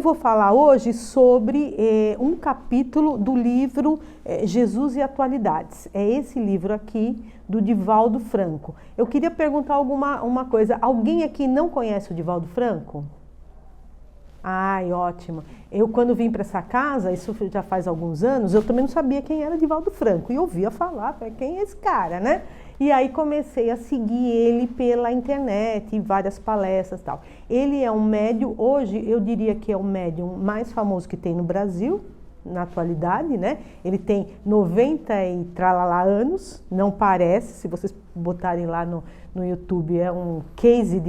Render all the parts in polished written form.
vou falar hoje sobre um capítulo do livro Jesus e Atualidades. É esse livro aqui, do Divaldo Franco. Eu queria perguntar uma coisa. Alguém aqui não conhece o Divaldo Franco? Ai, ótimo. Eu, quando vim para essa casa, isso já faz alguns anos, eu também não sabia quem era Divaldo Franco. E ouvia falar, quem é esse cara, né? E aí comecei a seguir ele pela internet, várias palestras e tal. Ele é um médium, hoje eu diria que é o médium mais famoso que tem no Brasil, na atualidade, né? Ele tem 90 e tralalá anos, não parece, se vocês botarem lá no YouTube, é um case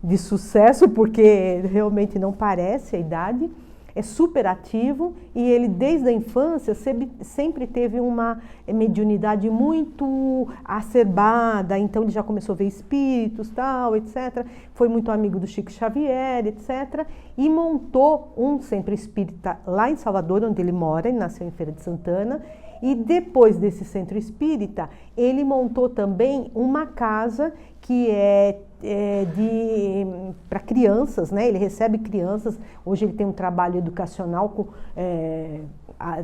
de sucesso, porque realmente não parece a idade. É super ativo e ele desde a infância sempre teve uma mediunidade muito acerbada, então ele já começou a ver espíritos, tal, etc. Foi muito amigo do Chico Xavier, etc. E montou um centro espírita lá em Salvador, onde ele mora, ele nasceu em Feira de Santana. E depois desse centro espírita, ele montou também uma casa que é para crianças, né? Ele recebe crianças, hoje ele tem um trabalho educacional,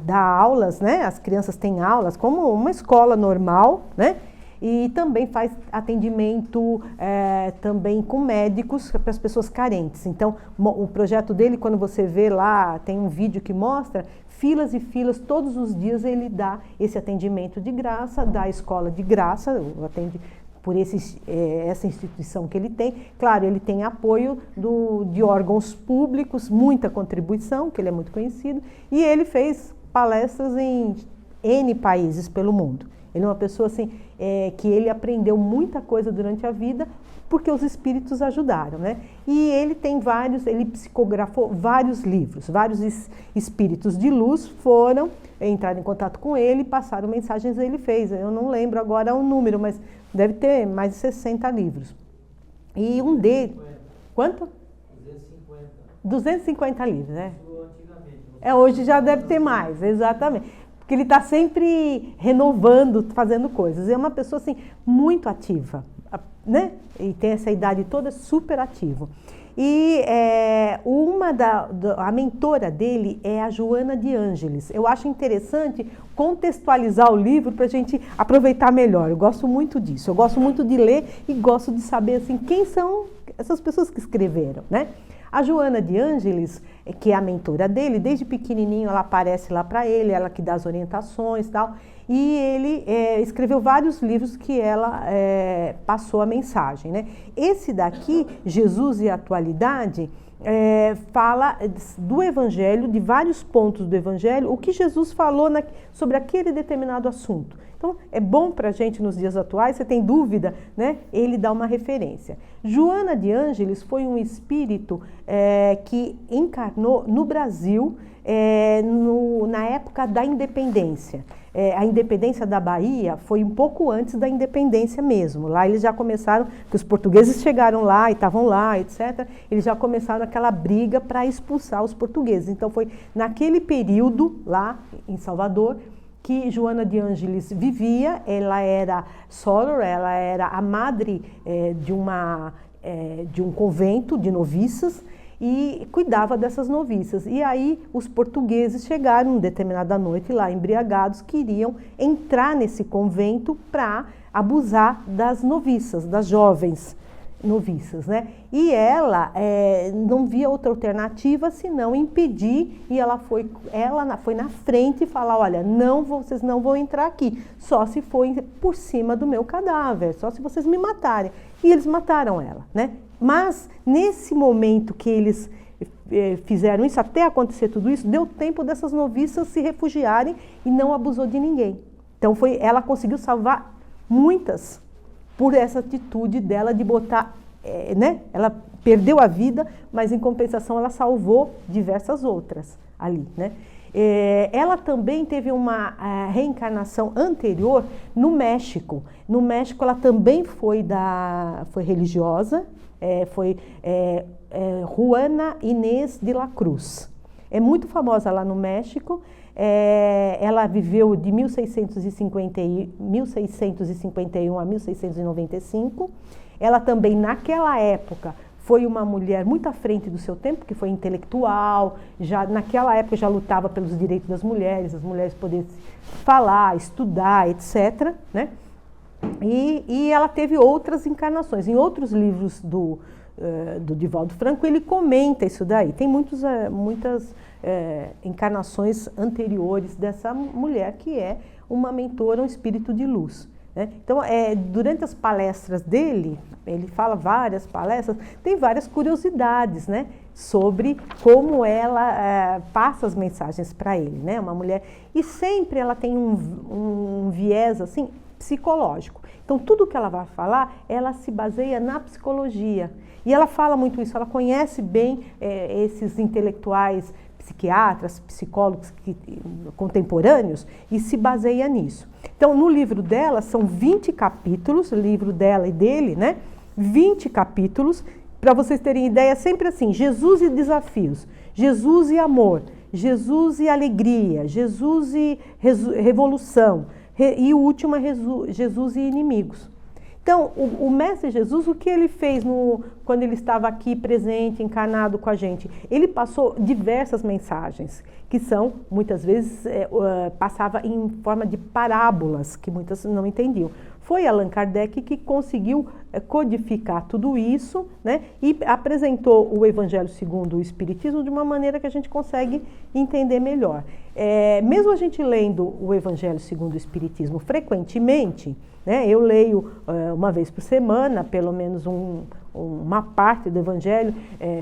dá aulas, né? As crianças têm aulas como uma escola normal, né? E também faz atendimento também com médicos para as pessoas carentes. Então, o projeto dele, quando você vê lá, tem um vídeo que mostra, filas e filas, todos os dias ele dá esse atendimento de graça, dá a escola de graça, atende por essa instituição que ele tem. Claro, ele tem apoio de órgãos públicos, muita contribuição, que ele é muito conhecido, e ele fez palestras em N países pelo mundo. Ele é uma pessoa assim, que ele aprendeu muita coisa durante a vida, porque os espíritos ajudaram, né? E ele tem ele psicografou vários livros, vários espíritos de luz entraram em contato com ele e passaram mensagens que ele fez. Eu não lembro agora o número, mas deve ter mais de 60 livros. E um deles... Quanto? 250. 250 livros, né? Hoje já deve ter mais, exatamente. Porque ele está sempre renovando, fazendo coisas. É uma pessoa assim, muito ativa, né? E tem essa idade toda super ativo. E a mentora dele é a Joana de Ângeles. Eu acho interessante contextualizar o livro para a gente aproveitar melhor. Eu gosto muito disso. Eu gosto muito de ler e gosto de saber assim, quem são essas pessoas que escreveram, né? A Joana de Ângeles, que é a mentora dele, desde pequenininho ela aparece lá para ele, ela que dá as orientações e tal. E ele escreveu vários livros que ela passou a mensagem, né? Esse daqui, Jesus e Atualidade, fala do Evangelho, de vários pontos do Evangelho, o que Jesus falou sobre aquele determinado assunto. Então, é bom para a gente nos dias atuais, você tem dúvida, né? Ele dá uma referência. Joana de Ângeles foi um espírito que encarnou no Brasil na época da independência. A independência da Bahia foi um pouco antes da independência mesmo. Lá eles já começaram, porque os portugueses chegaram lá e estavam lá, etc. Eles já começaram aquela briga para expulsar os portugueses. Então foi naquele período lá em Salvador que Joana de Ângeles vivia. Ela era soror, ela era a madre de um convento de noviças, e cuidava dessas noviças. E aí os portugueses chegaram uma determinada noite lá, embriagados, queriam entrar nesse convento para abusar das noviças, das jovens noviças, né? E ela não via outra alternativa senão impedir, e ela foi na frente e falar, olha, vocês não vão entrar aqui, só se for por cima do meu cadáver, só se vocês me matarem. E eles mataram ela, né? Mas, nesse momento que eles fizeram isso, até acontecer tudo isso, deu tempo dessas noviças se refugiarem e não abusou de ninguém. Então, ela conseguiu salvar muitas por essa atitude dela de botar, né? Ela perdeu a vida, mas, em compensação, ela salvou diversas outras ali, né? Ela também teve uma reencarnação anterior no México. No México, ela também foi religiosa, foi Juana Inés de la Cruz. É muito famosa lá no México. Ela viveu de 1651 a 1695. Ela também, naquela época, foi uma mulher muito à frente do seu tempo, que foi intelectual, já naquela época já lutava pelos direitos das mulheres, as mulheres poderem falar, estudar, etc., né? E ela teve outras encarnações. Em outros livros do Divaldo Franco, ele comenta isso daí. Tem muitas encarnações anteriores dessa mulher, que é uma mentora, um espírito de luz, né? Então, durante as palestras dele, ele fala várias palestras, tem várias curiosidades, né, sobre como ela passa as mensagens para ele, né? Uma mulher, e sempre ela tem um viés assim psicológico. Então, tudo que ela vai falar, ela se baseia na psicologia. E ela fala muito isso, ela conhece bem esses intelectuais, psiquiatras, psicólogos contemporâneos, e se baseia nisso. Então, no livro dela, são 20 capítulos, livro dela e dele, né? 20 capítulos, para vocês terem ideia, sempre assim, Jesus e desafios, Jesus e amor, Jesus e alegria, Jesus e revolução, e o último é Jesus e inimigos. Então, o Mestre Jesus, o que ele fez quando ele estava aqui presente, encarnado com a gente? Ele passou diversas mensagens, que são, muitas vezes, passava em forma de parábolas, que muitas não entendiam. Foi Allan Kardec que conseguiu codificar tudo isso, né, e apresentou o Evangelho segundo o Espiritismo de uma maneira que a gente consegue entender melhor. Mesmo a gente lendo o Evangelho segundo o Espiritismo frequentemente, né, eu leio uma vez por semana, pelo menos uma parte do Evangelho,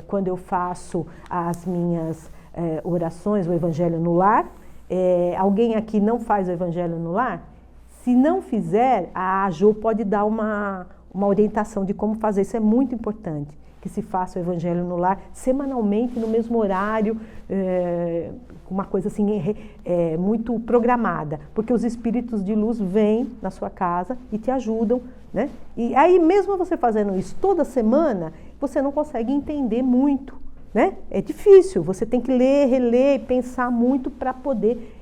quando eu faço as minhas orações, o Evangelho no Lar. Alguém aqui não faz o Evangelho no Lar? Se não fizer, a Jo pode dar uma orientação de como fazer. Isso é muito importante, que se faça o Evangelho no Lar semanalmente, no mesmo horário, uma coisa assim muito programada, porque os espíritos de luz vêm na sua casa e te ajudam, né? E aí, mesmo você fazendo isso toda semana, você não consegue entender muito, né? É difícil, você tem que ler, reler, pensar muito para poder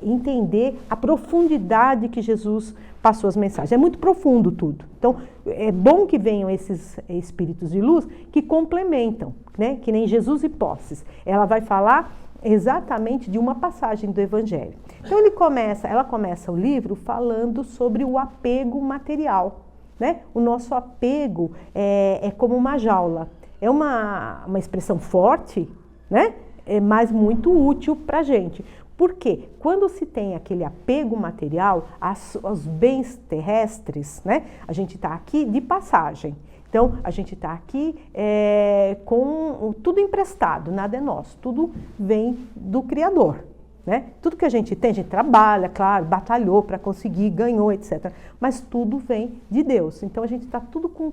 entender a profundidade que Jesus passou as mensagens. É muito profundo tudo. Então, é bom que venham esses espíritos de luz que complementam, né? Que nem Jesus e Posses. Ela vai falar exatamente de uma passagem do Evangelho. Então, ela começa o livro falando sobre o apego material, né? O nosso apego é como uma jaula. É uma expressão forte, né? Mas muito útil para a gente. Por quê? Quando se tem aquele apego material aos bens terrestres, né? A gente está aqui de passagem. Então, a gente está aqui com tudo emprestado, nada é nosso, tudo vem do Criador, né? Tudo que a gente tem, a gente trabalha, claro, batalhou para conseguir, ganhou, etc. Mas tudo vem de Deus. Então, a gente está tudo com...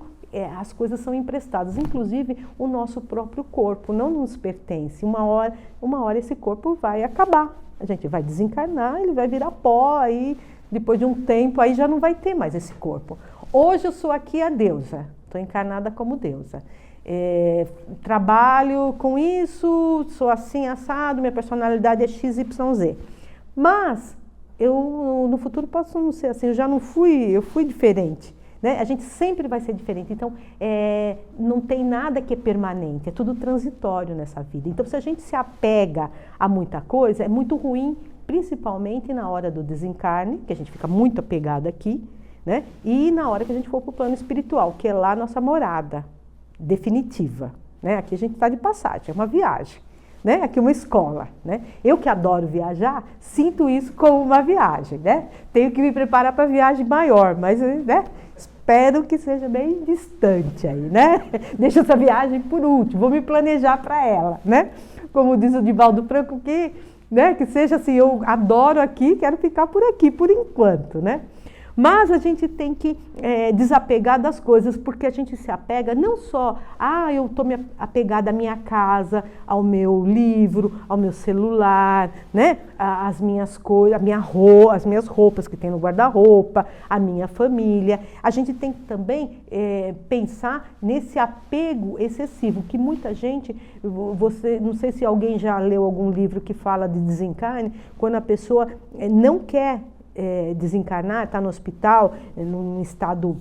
as coisas são emprestadas, inclusive o nosso próprio corpo não nos pertence. Uma hora esse corpo vai acabar, a gente vai desencarnar, ele vai virar pó, aí depois de um tempo aí já não vai ter mais esse corpo. Hoje eu sou aqui a deusa, estou encarnada como deusa. Trabalho com isso, sou assim assado, minha personalidade é XYZ. Mas eu no futuro posso não ser assim, eu fui diferente. Né? A gente sempre vai ser diferente, então não tem nada que é permanente, é tudo transitório nessa vida. Então, se a gente se apega a muita coisa, é muito ruim, principalmente na hora do desencarne, que a gente fica muito apegado aqui, né? E na hora que a gente for para o plano espiritual, que é lá a nossa morada definitiva. Né? Aqui a gente está de passagem, é uma viagem. Né? Aqui uma escola, né? Eu que adoro viajar, sinto isso como uma viagem, né? Tenho que me preparar para a viagem maior, mas, né? Espero que seja bem distante aí, né? Deixa essa viagem por último, vou me planejar para ela, né? Como diz o Divaldo Franco, né? Que seja assim, eu adoro aqui, quero ficar por aqui por enquanto, né? Mas a gente tem que desapegar das coisas, porque a gente se apega não só, eu estou me apegada à minha casa, ao meu livro, ao meu celular, né? As minhas coisas, as minhas roupas que tem no guarda-roupa, a minha família. A gente tem que também pensar nesse apego excessivo, que muita gente, não sei se alguém já leu algum livro que fala de desencarne, quando a pessoa não quer desencarnar, está no hospital, num estado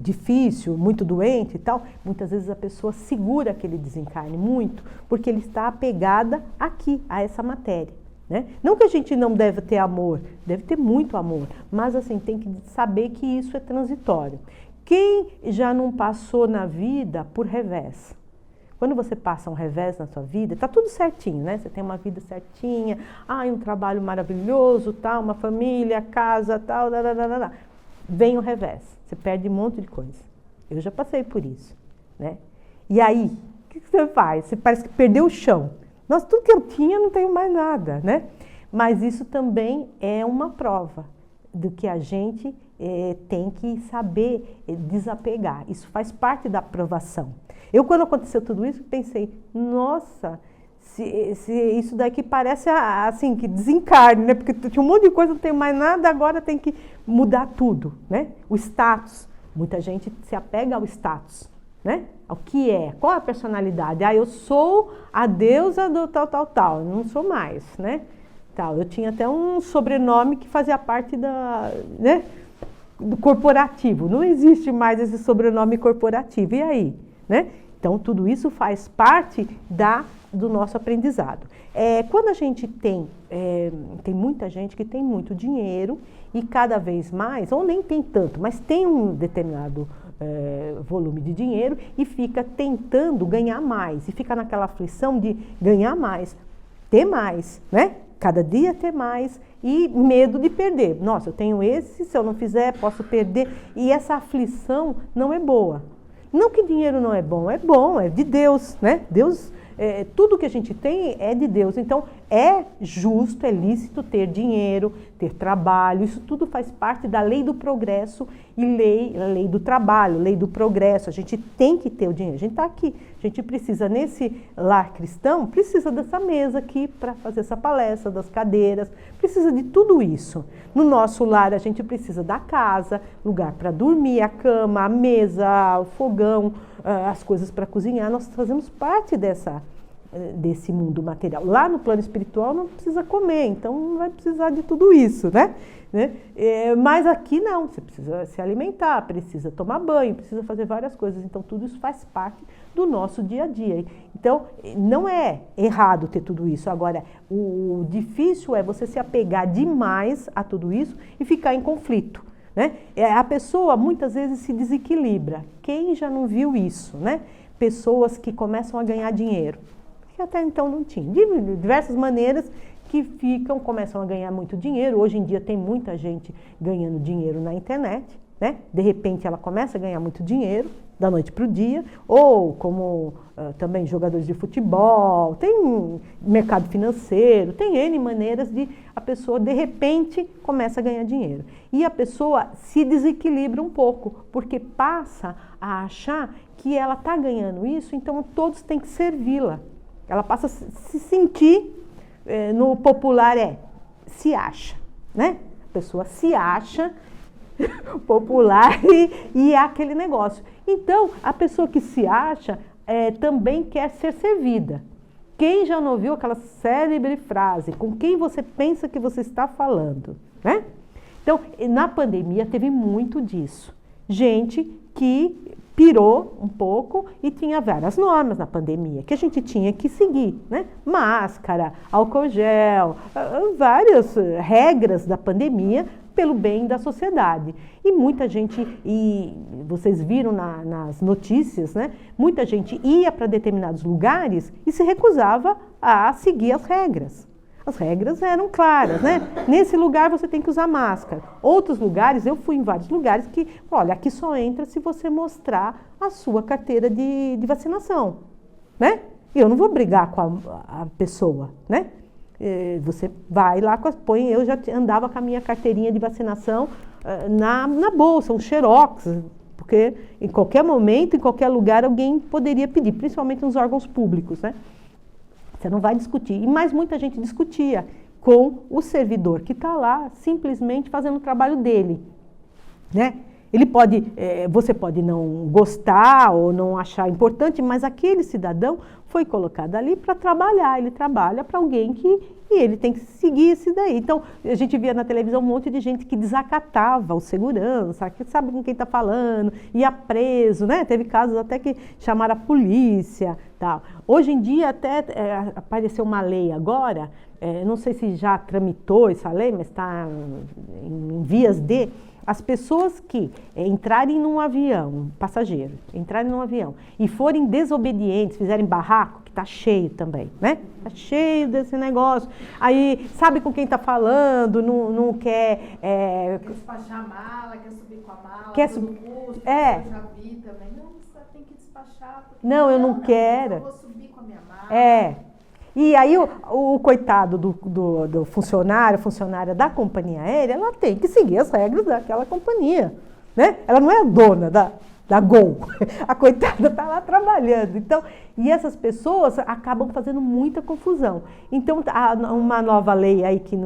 difícil, muito doente e tal, muitas vezes a pessoa segura aquele desencarne muito, porque ele está apegada aqui, a essa matéria. Né? Não que a gente não deve ter amor, deve ter muito amor, mas assim, tem que saber que isso é transitório. Quem já não passou na vida por revés? Quando você passa um revés na sua vida, está tudo certinho, né? Você tem uma vida certinha, um trabalho maravilhoso, tal, uma família, casa, tal, vem o revés, você perde um monte de coisa. Eu já passei por isso, né? E aí, o que você faz? Você parece que perdeu o chão. Nossa, tudo que eu tinha, não tenho mais nada, né? Mas isso também é uma prova do que a gente tem que saber desapegar. Isso faz parte da aprovação. Eu, quando aconteceu tudo isso, pensei, nossa, se isso daqui parece assim, que desencarne, né? Porque tinha um monte de coisa, não tem mais nada, agora tem que mudar tudo, né? O status. Muita gente se apega ao status, né? Ao que é, qual a personalidade? Eu sou a deusa do tal, eu não sou mais, né? Tal. Eu tinha até um sobrenome que fazia parte né? Do corporativo. Não existe mais esse sobrenome corporativo. E aí? Né? Então, tudo isso faz parte do nosso aprendizado. Quando a gente tem muita gente que tem muito dinheiro e cada vez mais, ou nem tem tanto, mas tem um determinado volume de dinheiro e fica tentando ganhar mais, e fica naquela aflição de ganhar mais, ter mais, né? Cada dia ter mais e medo de perder. Nossa, eu tenho esse, se eu não fizer, posso perder. E essa aflição não é boa. Não que dinheiro não é bom, é de Deus, né? Deus, tudo que a gente tem é de Deus. Então, é justo, é lícito ter dinheiro, ter trabalho. Isso tudo faz parte da lei do progresso e lei do trabalho, lei do progresso. A gente tem que ter o dinheiro. A gente está aqui. A gente precisa, nesse lar cristão, precisa dessa mesa aqui para fazer essa palestra, das cadeiras. Precisa de tudo isso. No nosso lar, a gente precisa da casa, lugar para dormir, a cama, a mesa, o fogão, as coisas para cozinhar. Nós fazemos parte desse mundo material. Lá no plano espiritual não precisa comer, então não vai precisar de tudo isso, né? Mas aqui não, você precisa se alimentar, precisa tomar banho, precisa fazer várias coisas. Então tudo isso faz parte do nosso dia a dia. Então não é errado ter tudo isso. Agora, o difícil é você se apegar demais a tudo isso e ficar em conflito. Né? A pessoa muitas vezes se desequilibra. Quem já não viu isso, né? Pessoas que começam a ganhar dinheiro, que até então não tinham, de diversas maneiras, que começam a ganhar muito dinheiro. Hoje em dia tem muita gente ganhando dinheiro na internet, né? De repente ela começa a ganhar muito dinheiro da noite para o dia, ou como também jogadores de futebol, tem mercado financeiro, tem N maneiras de a pessoa de repente começa a ganhar dinheiro. E a pessoa se desequilibra um pouco, porque passa a achar que ela está ganhando isso, então todos têm que servi-la. Ela passa a se sentir, no popular se acha, né? A pessoa se acha popular e é aquele negócio. Então, a pessoa que se acha também quer ser servida. Quem já não ouviu aquela célebre frase, com quem você pensa que você está falando, né? Então, na pandemia teve muito disso. Gente que pirou um pouco e tinha várias normas na pandemia que a gente tinha que seguir, né? Máscara, álcool gel, várias regras da pandemia pelo bem da sociedade. E muita gente, e vocês viram nas notícias, né? Muita gente ia para determinados lugares e se recusava a seguir as regras. As regras eram claras, né? Nesse lugar você tem que usar máscara. Outros lugares, eu fui em vários lugares que, olha, aqui só entra se você mostrar a sua carteira de vacinação, né? E eu não vou brigar com a pessoa, né? Você vai lá, eu já andava com a minha carteirinha de vacinação na bolsa, um xerox, porque em qualquer momento, em qualquer lugar, alguém poderia pedir, principalmente nos órgãos públicos, né? Você não vai discutir. Mas muita gente discutia com o servidor que está lá simplesmente fazendo o trabalho dele, né? Você pode não gostar ou não achar importante, mas aquele cidadão foi colocado ali para trabalhar. Ele trabalha para alguém e ele tem que seguir isso daí. Então, a gente via na televisão um monte de gente que desacatava o segurança, que sabe com quem está falando, ia preso, né? Teve casos até que chamaram a polícia, tal. Hoje em dia até apareceu uma lei agora, não sei se já tramitou essa lei, mas está em vias de... As pessoas que entrarem num avião, passageiros, entrarem num avião e forem desobedientes, fizerem barraco, que está cheio também, né? Está cheio desse negócio. Aí sabe com quem está falando, não quer... Quer despachar a mala, quer subir com a mala, quer subir custo, eu já vi também. Não, você tem que despachar. Não, eu não quero. Eu vou subir com a minha mala. E aí o coitado do funcionária da companhia aérea, ela tem que seguir as regras daquela companhia, né? Ela não é a dona da Gol, a coitada está lá trabalhando. Então, e essas pessoas acabam fazendo muita confusão. Então, há uma nova lei aí que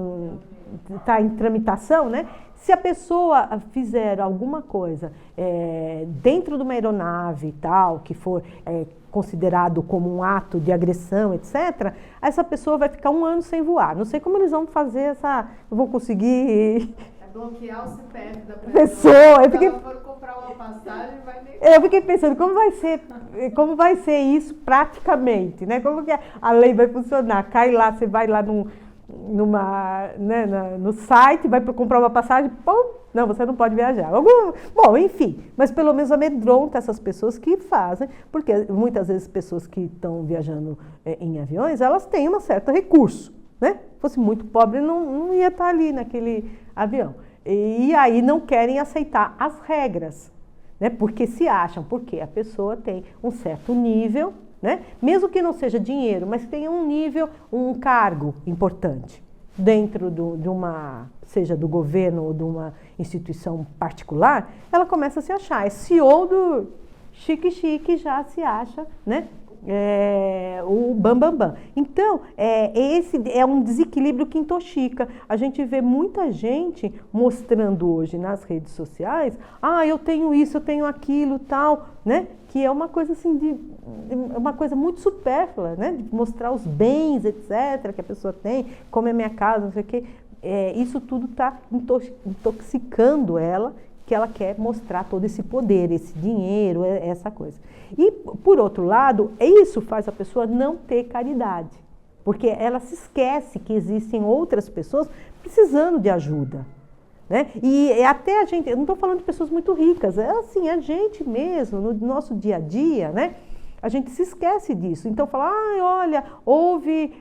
está em tramitação, né? Se a pessoa fizer alguma coisa dentro de uma aeronave e tal, que for considerado como um ato de agressão, etc., essa pessoa vai ficar 1 ano sem voar. Não sei como eles vão fazer vão conseguir... bloquear o CPF da pessoa. Se ela for comprar uma passagem, vai nem... Eu fiquei pensando, como vai ser isso praticamente, né? Como que a lei vai funcionar? Cai lá, você vai lá no site, vai comprar uma passagem, pum, não, você não pode viajar. Bom, enfim, mas pelo menos amedronta essas pessoas que fazem, porque muitas vezes pessoas que estão viajando em aviões, elas têm um certo recurso, né? Se fosse muito pobre, não ia estar ali naquele avião. E aí não querem aceitar as regras, né? Porque se acham, porque a pessoa tem um certo nível, né? Mesmo que não seja dinheiro, mas tenha um nível, um cargo importante dentro de uma, seja do governo ou de uma instituição particular, ela começa a se achar. É CEO do chique, já se acha, né? O bam. Então, esse é um desequilíbrio que intoxica. A gente vê muita gente mostrando hoje nas redes sociais, eu tenho isso, eu tenho aquilo, tal, né? Que é uma coisa assim, uma coisa muito supérflua, né? De mostrar os bens, etc., que a pessoa tem, como é minha casa, não sei o quê. Isso tudo está intoxicando ela, que ela quer mostrar todo esse poder, esse dinheiro, essa coisa. E, por outro lado, isso faz a pessoa não ter caridade, porque ela se esquece que existem outras pessoas precisando de ajuda, né? E até a gente, eu não estou falando de pessoas muito ricas, é assim, a gente mesmo, no nosso dia a dia, né? A gente se esquece disso. Então fala, olha, houve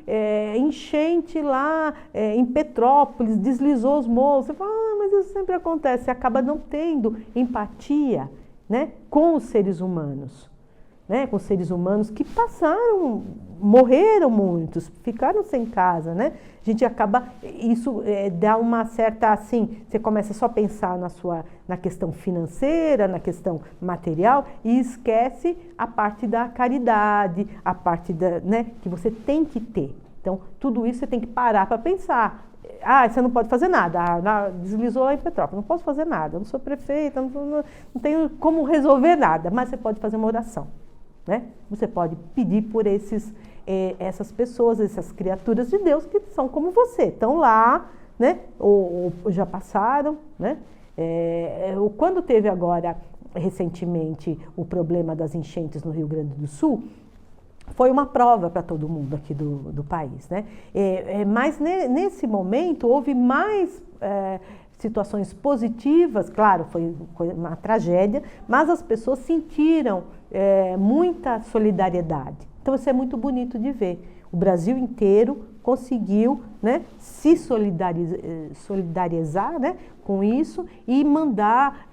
enchente lá em Petrópolis, deslizou os morros. Você fala, mas isso sempre acontece. Você acaba não tendo empatia, né, com os seres humanos. Né, com seres humanos que morreram muitos, ficaram sem casa, né? A gente acaba, isso dá uma certa, assim, você começa só a pensar na questão financeira, na questão material e esquece a parte da caridade, a parte né, que você tem que ter. Então, tudo isso você tem que parar para pensar. Você não pode fazer nada, deslizou lá em Petrópolis, não posso fazer nada, eu não sou prefeita, não tenho como resolver nada, mas você pode fazer uma oração. Né? Você pode pedir por essas pessoas, essas criaturas de Deus que são como você, estão lá, né? ou já passaram. Né? Quando teve agora, recentemente, o problema das enchentes no Rio Grande do Sul, foi uma prova para todo mundo aqui do país. Né? Mas nesse momento houve mais situações positivas, claro, foi uma tragédia, mas as pessoas sentiram muita solidariedade. Então isso é muito bonito de ver. O Brasil inteiro conseguiu, né, se solidarizar, né, com isso e mandar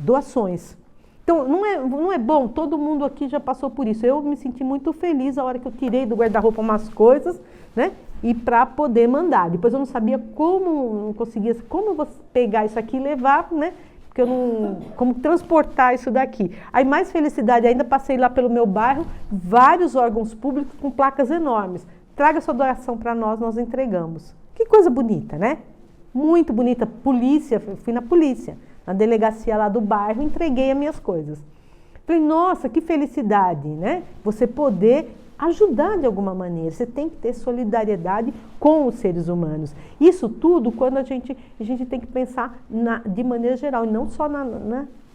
doações. Então não é bom, todo mundo aqui já passou por isso. Eu me senti muito feliz a hora que eu tirei do guarda-roupa umas coisas, né? E para poder mandar. Depois eu não sabia como eu vou pegar isso aqui e levar, né? Porque como transportar isso daqui. Aí mais felicidade ainda, passei lá pelo meu bairro, vários órgãos públicos com placas enormes. Traga sua doação para nós entregamos. Que coisa bonita, né? Muito bonita. Polícia, fui na polícia na delegacia lá do bairro, entreguei as minhas coisas. Falei, nossa, que felicidade, né? Você poder ajudar de alguma maneira. Você tem que ter solidariedade com os seres humanos. Isso tudo quando a gente tem que pensar de maneira geral, e não só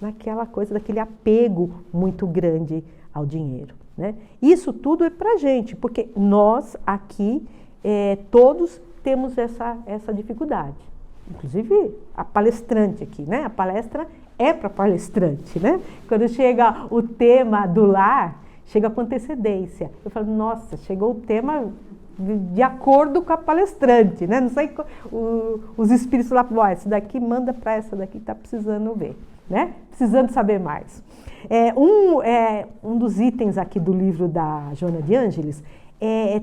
naquela coisa, daquele apego muito grande ao dinheiro, né? Isso tudo é pra gente, porque nós aqui, todos temos essa dificuldade. Inclusive a palestrante aqui, né? A palestra é para palestrante, né? Quando chega o tema do lar, chega com antecedência. Eu falo, nossa, chegou o tema de acordo com a palestrante, né? Não sei, os espíritos lá, essa daqui manda para essa daqui, está precisando ver, né? Precisando saber mais. Um dos itens aqui do livro da Joana de Ângeles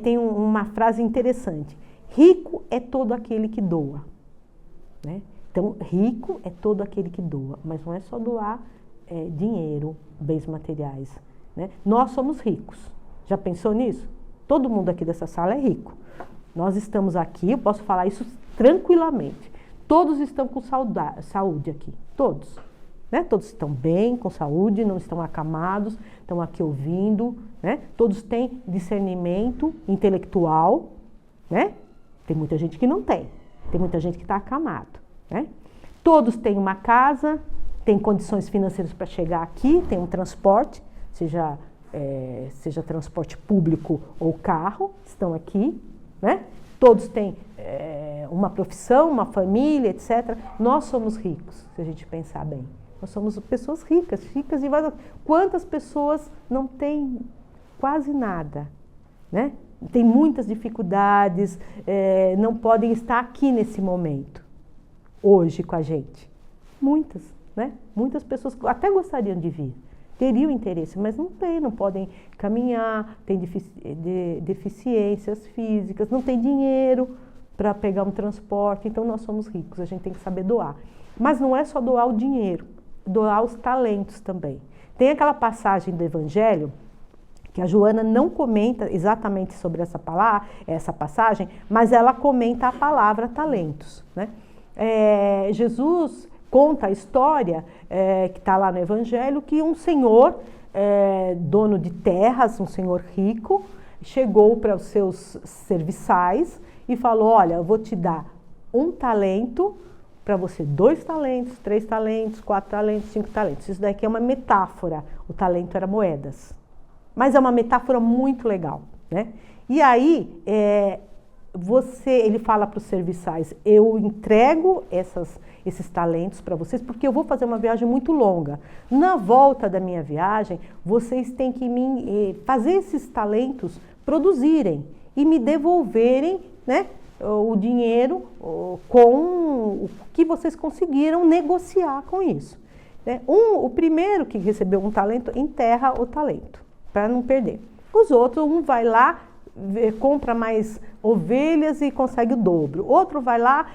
tem uma frase interessante. Rico é todo aquele que doa, né? Então, rico é todo aquele que doa, mas não é só doar dinheiro, bens materiais, né? Nós somos ricos. Já pensou nisso? Todo mundo aqui dessa sala é rico. Nós estamos aqui, eu posso falar isso tranquilamente. Todos estão com saúde aqui, todos. Né? Todos estão bem, com saúde, não estão acamados, estão aqui ouvindo, né? Todos têm discernimento intelectual, né? Tem muita gente que não tem, tem muita gente que está acamado, né? Todos têm uma casa, têm condições financeiras para chegar aqui, tem um transporte, seja transporte público ou carro, estão aqui, né? Todos têm uma profissão, uma família, etc. Nós somos ricos, se a gente pensar bem. Nós somos pessoas ricas e várias. Quantas pessoas não têm quase nada, né? Tem muitas dificuldades, não podem estar aqui nesse momento, hoje com a gente. Muitas, né? Muitas pessoas até gostariam de vir, teriam interesse, mas não tem, não podem caminhar, têm deficiências físicas, não tem dinheiro para pegar um transporte, então nós somos ricos, a gente tem que saber doar. Mas não é só doar o dinheiro, doar os talentos também. Tem aquela passagem do Evangelho, que a Joana não comenta exatamente sobre essa passagem, mas ela comenta a palavra talentos, né? Jesus conta a história que está lá no Evangelho, que um senhor, dono de terras, um senhor rico, chegou para os seus serviçais e falou, olha, eu vou te dar um talento para você, 2 talentos, 3 talentos, 4 talentos, 5 talentos. Isso daqui é uma metáfora, o talento era moedas. Mas é uma metáfora muito legal, né? E aí, ele fala para os serviçais, eu entrego esses talentos para vocês, porque eu vou fazer uma viagem muito longa. Na volta da minha viagem, vocês têm que fazer esses talentos produzirem e me devolverem, né, o dinheiro com o que vocês conseguiram negociar com isso. Né? O primeiro que recebeu um talento, enterra o talento, para não perder. Os outros, um vai lá, compra mais ovelhas e consegue o dobro. Outro vai lá,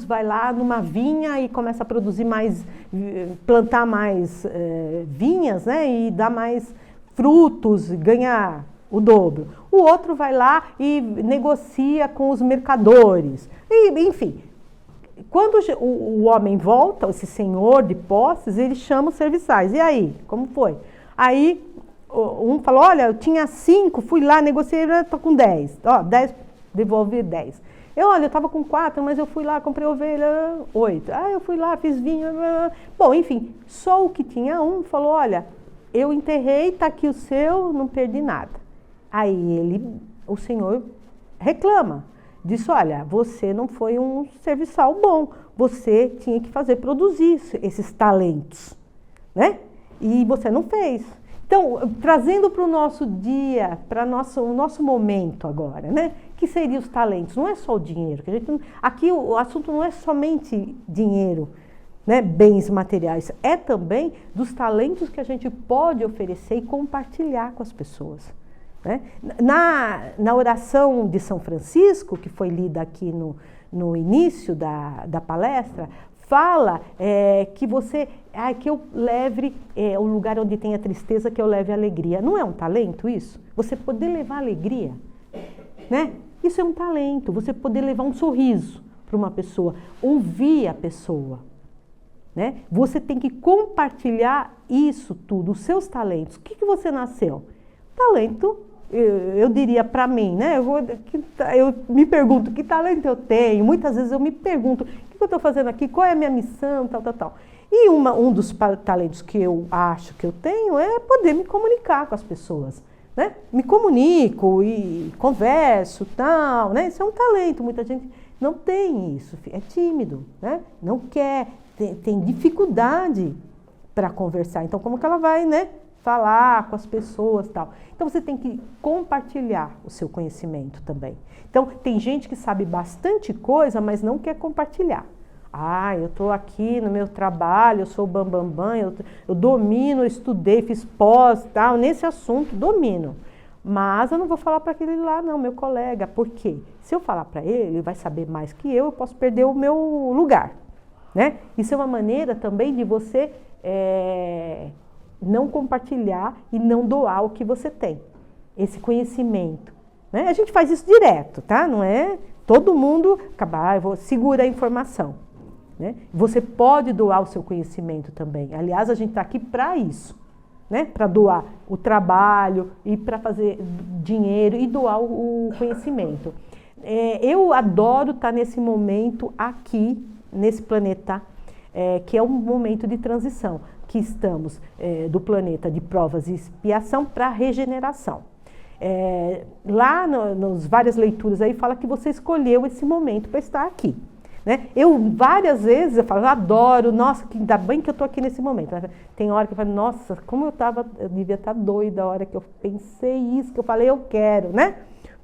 vai lá numa vinha e começa a produzir mais, plantar mais vinhas, né, e dar mais frutos, ganhar o dobro. O outro vai lá e negocia com os mercadores. Enfim, quando o homem volta, esse senhor de posses, ele chama os serviçais. E aí, como foi? Aí um falou, olha, eu tinha 5, fui lá, negociei, estou com 10. 10, devolvi 10. Eu estava com 4, mas eu fui lá, comprei ovelha, 8. Eu fui lá, fiz vinho. Bom, enfim, só o que tinha um falou, olha, eu enterrei, está aqui o seu, não perdi nada. Aí o senhor reclama, diz, olha, você não foi um serviçal bom, você tinha que produzir esses talentos, né? E você não fez. Então, trazendo para o nosso dia, para o nosso momento agora, né? Que seriam os talentos? Não é só o dinheiro. Aqui o assunto não é somente dinheiro, né? Bens materiais. É também dos talentos que a gente pode oferecer e compartilhar com as pessoas. Né? Na oração de São Francisco, que foi lida aqui no início da palestra, fala que eu leve o lugar onde tem a tristeza, que eu leve a alegria. Não é um talento isso? Você poder levar alegria, né? Isso é um talento, você poder levar um sorriso para uma pessoa, ouvir a pessoa, né? Você tem que compartilhar isso tudo, os seus talentos. O que você nasceu? Talento, eu diria para mim, né? Eu me pergunto que talento eu tenho. Muitas vezes eu me pergunto, o que eu estou fazendo aqui? Qual é a minha missão? Tal, tal, tal. E um dos talentos que eu acho que eu tenho é poder me comunicar com as pessoas, né? Me comunico e converso, tal, né? Isso é um talento. Muita gente não tem isso, é tímido, né? Não quer, tem dificuldade para conversar. Então, como que ela vai, né? Falar com as pessoas, tal. Então, você tem que compartilhar o seu conhecimento também. Então, tem gente que sabe bastante coisa, mas não quer compartilhar. Ah, eu estou aqui no meu trabalho, eu sou o bambambam, eu domino, eu estudei, fiz pós, tal, nesse assunto, domino. Mas eu não vou falar para aquele lá, não, meu colega. Por quê? Se eu falar para ele, ele vai saber mais que eu posso perder o meu lugar, né? Isso é uma maneira também de você não compartilhar e não doar o que você tem, esse conhecimento, né? A gente faz isso direto, tá? Não é todo mundo acabar, eu vou segurar a informação, né? Você pode doar o seu conhecimento também. Aliás, a gente está aqui para isso, né? Para doar o trabalho e para fazer dinheiro e doar o conhecimento. Eu adoro estar nesse momento aqui, nesse planeta, que é um momento de transição, que estamos do planeta de provas e expiação para regeneração. Lá nas várias leituras aí fala que você escolheu esse momento para estar aqui, né? Eu várias vezes eu falo, eu adoro, nossa, que ainda bem que eu estou aqui nesse momento. Tem hora que eu falo, nossa, como eu devia estar doida a hora que eu pensei isso, que eu falei, eu quero, né?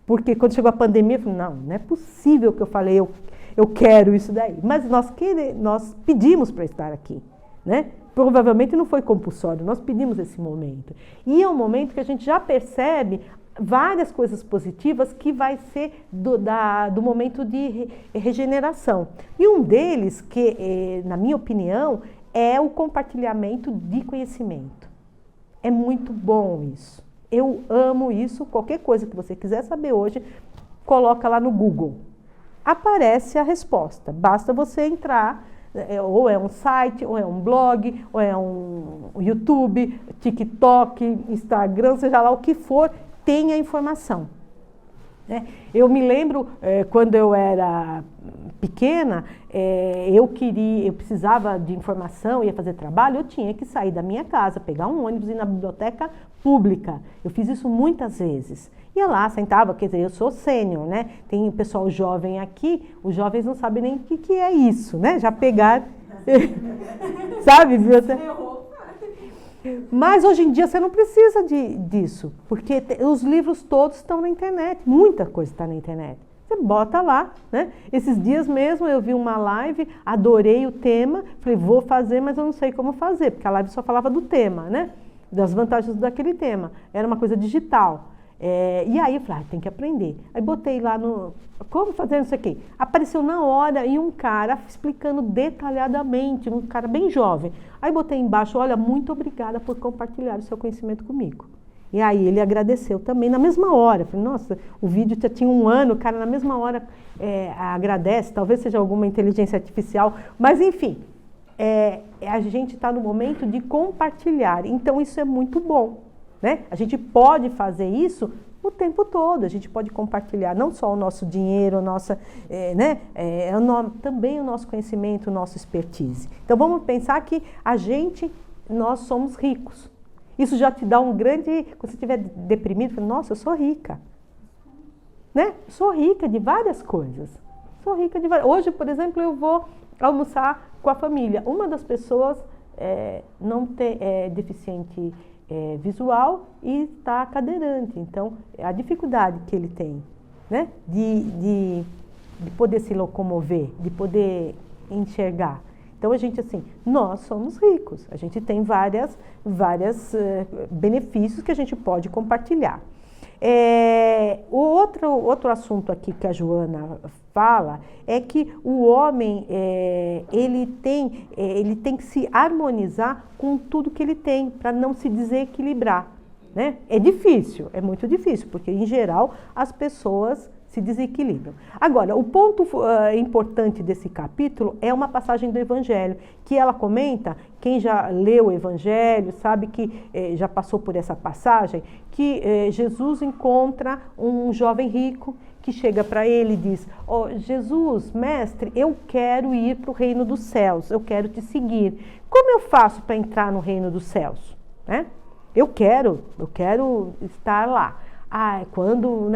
Porque quando chegou a pandemia, eu falei, não é possível que eu falei, eu quero isso daí. Mas nós pedimos para estar aqui, né? Provavelmente não foi compulsório, nós pedimos esse momento. E é um momento que a gente já percebe várias coisas positivas que vai ser do momento de regeneração. E um deles, que na minha opinião, é o compartilhamento de conhecimento. É muito bom isso. Eu amo isso. Qualquer coisa que você quiser saber hoje, coloca lá no Google. Aparece a resposta. Basta você entrar, ou é um site, ou é um blog, ou é um YouTube, TikTok, Instagram, seja lá o que for, tem a informação. Eu me lembro, quando eu era pequena, eu precisava de informação, ia fazer trabalho, eu tinha que sair da minha casa, pegar um ônibus e ir na biblioteca pública. Eu fiz isso muitas vezes. Ia lá, sentava, quer dizer, eu sou sênior, né? Tem pessoal jovem aqui, os jovens não sabem nem o que é isso, né? Já pegar, sabe? Mas hoje em dia você não precisa disso, porque os livros todos estão na internet, muita coisa está na internet. Você bota lá, né? Esses dias mesmo eu vi uma live, adorei o tema, falei, vou fazer, mas eu não sei como fazer, porque a live só falava do tema, né? Das vantagens daquele tema. Era uma coisa digital. E aí eu falei, tem que aprender. Aí botei lá como fazer isso aqui. Apareceu na hora e um cara explicando detalhadamente, um cara bem jovem. Aí botei embaixo, olha, muito obrigada por compartilhar o seu conhecimento comigo. E aí ele agradeceu também na mesma hora. Eu falei, nossa, o vídeo já tinha 1 ano, o cara na mesma hora agradece, talvez seja alguma inteligência artificial, mas enfim, a gente está no momento de compartilhar, então isso é muito bom. Né? A gente pode fazer isso o tempo todo, a gente pode compartilhar não só o nosso dinheiro, também o nosso conhecimento, o nosso expertise. Então vamos pensar que nós somos ricos. Isso já te dá um grande, quando você estiver deprimido, fala, nossa, eu sou rica. Né? Sou rica de várias coisas. Hoje, por exemplo, eu vou almoçar com a família. Uma das pessoas é deficiente visual e está cadeirante. Então, a dificuldade que ele tem, né? de poder se locomover, de poder enxergar. Então, nós somos ricos. A gente tem vários benefícios que a gente pode compartilhar. O outro assunto aqui que a Joana fala é que o homem ele tem que se harmonizar com tudo que ele tem para não se desequilibrar, né? É difícil, é muito difícil, porque em geral as pessoas se desequilibram. Agora, o ponto importante desse capítulo é uma passagem do Evangelho, que ela comenta, quem já leu o Evangelho sabe que já passou por essa passagem, que Jesus encontra um jovem rico que chega para ele e diz, Jesus, mestre, eu quero ir para o reino dos céus, eu quero te seguir. Como eu faço para entrar no reino dos céus? Né? Eu quero estar lá. Quando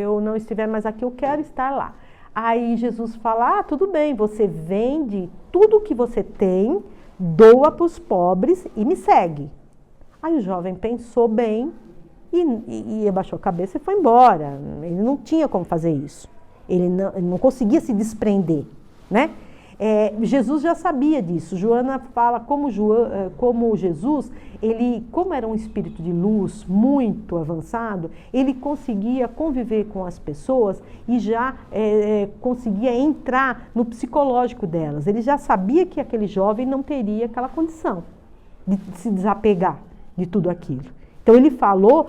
eu não estiver mais aqui, eu quero estar lá. Aí Jesus fala, tudo bem, você vende tudo que você tem, doa para os pobres e me segue. Aí o jovem pensou bem e abaixou a cabeça e foi embora. Ele não tinha como fazer isso. Ele não conseguia se desprender, né? Jesus já sabia disso. Joana fala como Jesus, como era um espírito de luz muito avançado, ele conseguia conviver com as pessoas e já conseguia entrar no psicológico delas. Ele já sabia que aquele jovem não teria aquela condição de se desapegar de tudo aquilo. Então ele falou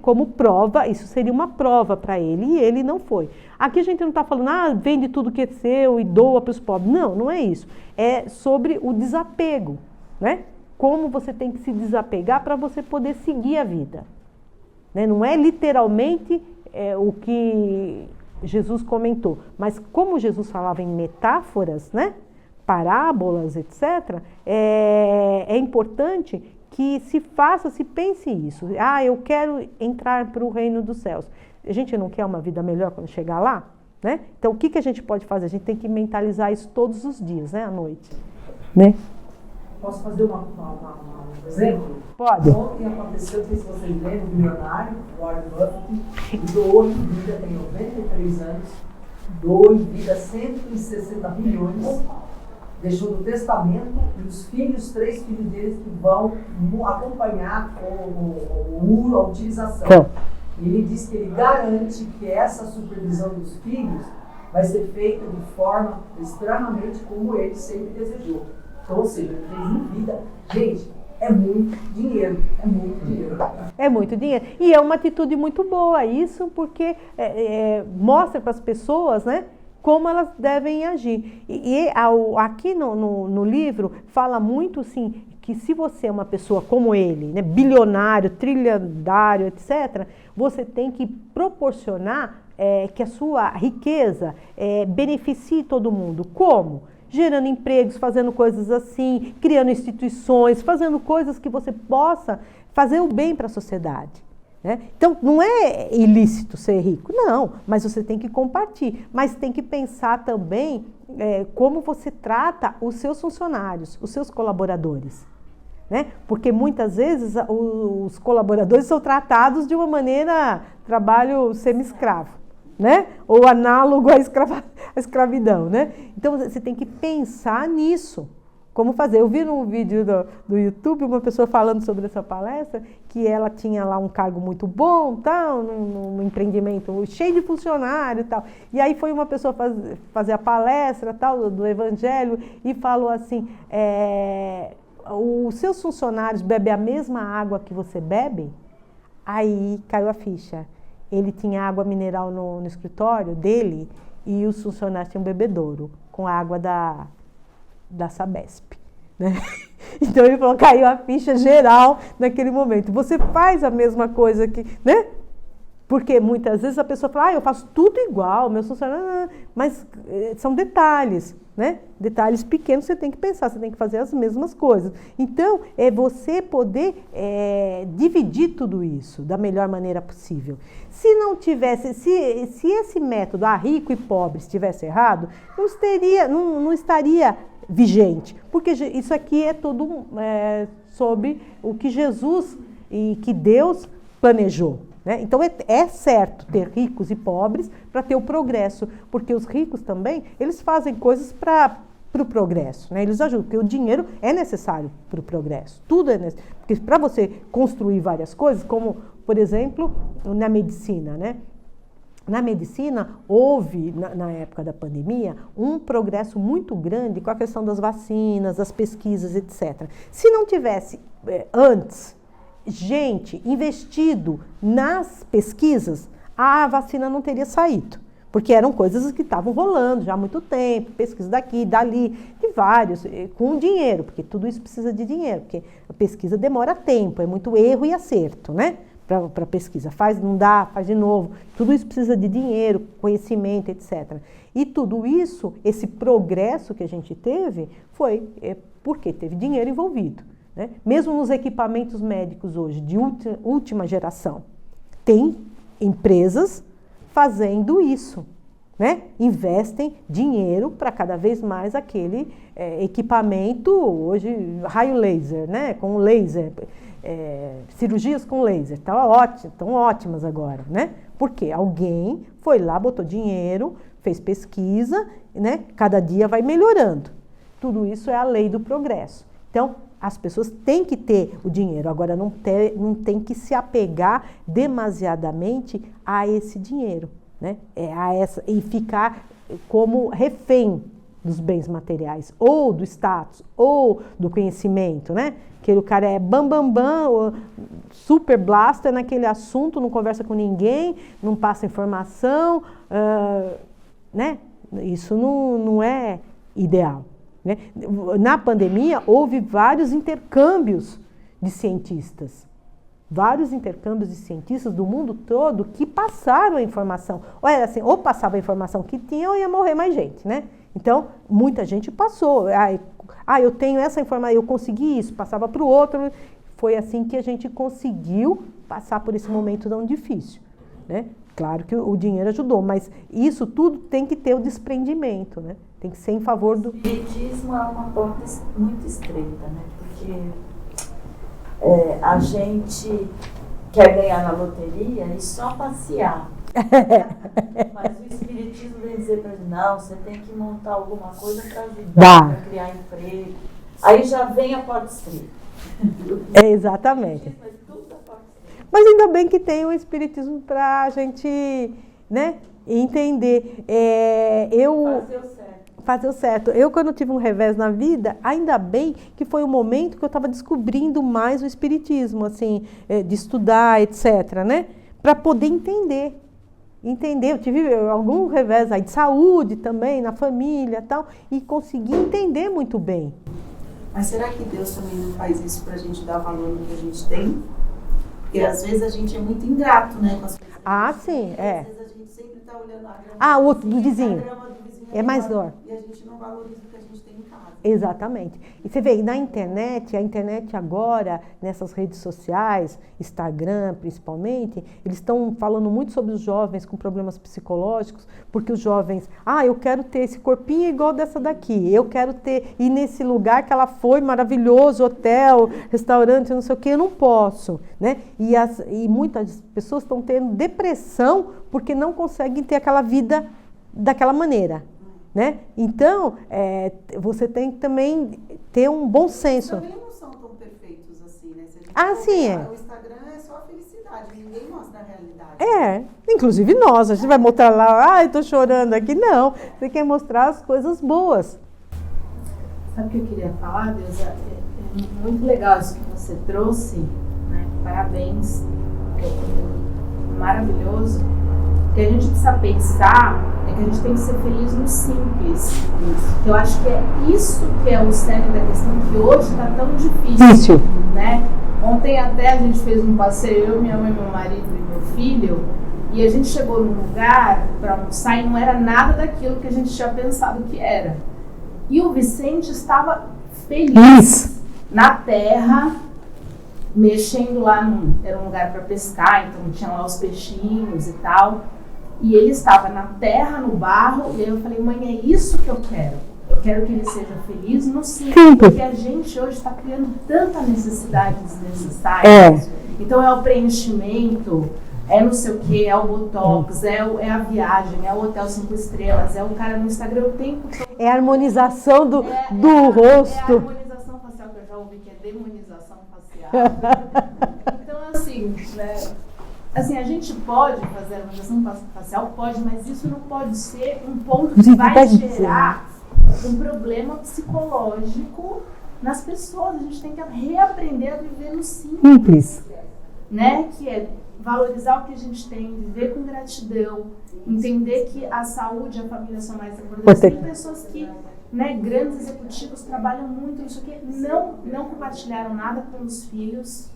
como prova, isso seria uma prova para ele, e ele não foi. Aqui a gente não está falando, vende tudo que é seu e doa para os pobres. Não, não é isso. É sobre o desapego, né? Como você tem que se desapegar para você poder seguir a vida. Né? Não é literalmente o que Jesus comentou, mas como Jesus falava em metáforas, né? Parábolas, etc., é importante que se pense isso. Eu quero entrar para o reino dos céus. A gente não quer uma vida melhor quando chegar lá? Né? Então, o que a gente pode fazer? A gente tem que mentalizar isso todos os dias, né, à noite. Né? Posso fazer um exemplo? Pode. Ontem aconteceu, não sei se vocês lembram, o milionário, Warren Buffett, doou em vida, tem 93 anos, doou em vida 160 bilhões, deixou no testamento e os 3 filhos deles que vão acompanhar a utilização. E ele diz que ele garante que essa supervisão dos filhos vai ser feita de forma extremamente como ele sempre desejou. Então, ou seja, ele fez em vida. Gente, é muito dinheiro, É muito dinheiro. E é uma atitude muito boa isso, porque mostra para as pessoas, né, como elas devem agir. Aqui no livro fala muito, assim, que se você é uma pessoa como ele, né, bilionário, trilhardário, etc., você tem que proporcionar que a sua riqueza beneficie todo mundo. Como? Gerando empregos, fazendo coisas assim, criando instituições, fazendo coisas que você possa fazer o bem para a sociedade. Né? Então, não é ilícito ser rico, não, mas você tem que compartilhar. Mas tem que pensar também como você trata os seus funcionários, os seus colaboradores. Né? Porque muitas vezes os colaboradores são tratados de uma maneira, trabalho semi-escravo, né? Ou análogo à escravidão. Né? Então você tem que pensar nisso, como fazer. Eu vi num vídeo do YouTube uma pessoa falando sobre essa palestra, que ela tinha lá um cargo muito bom, tal, num empreendimento cheio de funcionário e tal. E aí foi uma pessoa fazer a palestra tal, do Evangelho e falou assim, os seus funcionários bebem a mesma água que você bebe? Aí caiu a ficha. Ele tinha água mineral no escritório dele e os funcionários tinham bebedouro com água da Sabesp. Né? Então ele falou, caiu a ficha geral naquele momento. Você faz a mesma coisa que, né? Porque muitas vezes a pessoa fala, eu faço tudo igual, meus funcionários, mas são detalhes, né? Detalhes pequenos você tem que pensar, você tem que fazer as mesmas coisas. Então, é você poder dividir tudo isso da melhor maneira possível. Se não tivesse, se esse método, rico e pobre, estivesse errado, não estaria vigente, porque isso aqui é tudo sobre o que Jesus e que Deus planejou. Né? Então é certo ter ricos e pobres para ter o progresso, porque os ricos também, eles fazem coisas para o progresso, né? Eles ajudam, porque o dinheiro é necessário para o progresso, tudo é necessário, porque para você construir várias coisas, como, por exemplo, na medicina, né? Na medicina, houve, na época da pandemia, um progresso muito grande com a questão das vacinas, das pesquisas, etc. Se não tivesse antes gente investido nas pesquisas, a vacina não teria saído. Porque eram coisas que estavam rolando já há muito tempo, pesquisa daqui, dali, de vários, com dinheiro, porque tudo isso precisa de dinheiro, porque a pesquisa demora tempo, é muito erro e acerto, né? Para pesquisa. Faz, não dá, faz de novo. Tudo isso precisa de dinheiro, conhecimento, etc. E tudo isso, esse progresso que a gente teve, foi porque teve dinheiro envolvido, né? Mesmo nos equipamentos médicos hoje, de última geração, tem empresas fazendo isso, né? Investem dinheiro para cada vez mais aquele equipamento, hoje, raio laser, né? Com laser, cirurgias com laser, estão ótimas agora, né? Porque alguém foi lá, botou dinheiro, fez pesquisa, né? Cada dia vai melhorando. Tudo isso é a lei do progresso. Então, as pessoas têm que ter o dinheiro, agora não tem que se apegar demasiadamente a esse dinheiro, né? E ficar como refém dos bens materiais, ou do status, ou do conhecimento, né? Aquele cara é bam, super blaster naquele assunto, não conversa com ninguém, não passa informação, né? Isso não é ideal. Né? Na pandemia, houve vários intercâmbios de cientistas. Vários intercâmbios de cientistas do mundo todo que passaram a informação. Ou era assim, ou passava a informação que tinha, ou ia morrer mais gente, né? Então, muita gente passou. Eu tenho essa informação, eu consegui isso, passava para o outro. Foi assim que a gente conseguiu passar por esse momento tão difícil, né? Claro que o dinheiro ajudou, mas isso tudo tem que ter o desprendimento, né? Tem que ser em favor do... O espiritismo é uma porta muito estreita, né? Porque a gente quer ganhar na loteria e só passear. Mas o espiritismo vem dizer para gente, não, você tem que montar alguma coisa para ajudar, para criar emprego. Aí já vem a porta estreita. Exatamente. Mas ainda bem que tem o espiritismo para a gente, né, entender. Fazer o certo. Eu, quando tive um revés na vida, ainda bem que foi o momento que eu estava descobrindo mais o espiritismo, assim, de estudar, etc., né? Para poder entender. Eu tive algum revés aí de saúde também, na família e tal, e consegui entender muito bem. Mas será que Deus também não faz isso para a gente dar valor no que a gente tem? Porque às vezes a gente é muito ingrato, né, com as pessoas. Ah, sim, Às vezes a gente sempre está olhando a grama o outro do vizinho. É mais dor. E a gente não valoriza o que a gente tem em casa. Exatamente. E você vê, na internet, a internet agora, nessas redes sociais, Instagram principalmente, eles estão falando muito sobre os jovens com problemas psicológicos, porque os jovens, eu quero ter esse corpinho igual dessa daqui, eu quero ir nesse lugar que ela foi, maravilhoso, hotel, restaurante, não sei o que, eu não posso, né? E muitas pessoas estão tendo depressão porque não conseguem ter aquela vida daquela maneira. Né? Então, você tem que também ter um bom senso. Também não são tão perfeitos assim, né? Se sim, O Instagram é só a felicidade, ninguém mostra a realidade. Inclusive nós, a gente vai mostrar lá, estou chorando aqui. Não, você quer mostrar as coisas boas. Sabe o que eu queria falar, Deus? É muito legal isso que você trouxe, né? Parabéns, é maravilhoso. O que a gente precisa pensar é que a gente tem que ser feliz no simples. Eu acho que é isso que é o cerne da questão, que hoje está tão difícil, né? Ontem até a gente fez um passeio, eu, minha mãe, meu marido e meu filho, e a gente chegou num lugar para almoçar e não era nada daquilo que a gente tinha pensado que era. E o Vicente estava feliz na terra, mexendo lá, era um lugar para pescar, então tinha lá os peixinhos e tal. E ele estava na terra, no barro, e aí eu falei, mãe, é isso que eu quero. Eu quero que ele seja feliz no simples, porque a gente hoje está criando tanta necessidade desnecessária. Então é o preenchimento, é não sei o que, é o botox, é a viagem, é o hotel 5 estrelas, é o cara no Instagram o tempo todo. É a harmonização do rosto. É a harmonização facial, que eu já ouvi que é demonização facial. Então assim, né? Assim, a gente pode fazer a harmonização facial, pode, mas isso não pode ser um ponto que vai gerar um problema psicológico nas pessoas. A gente tem que reaprender a viver no simples. Né? Que é valorizar o que a gente tem, viver com gratidão, entender que a saúde e a família são mais importantes. Tem pessoas que, né, grandes executivos trabalham muito, não sei o quê, não compartilharam nada com os filhos.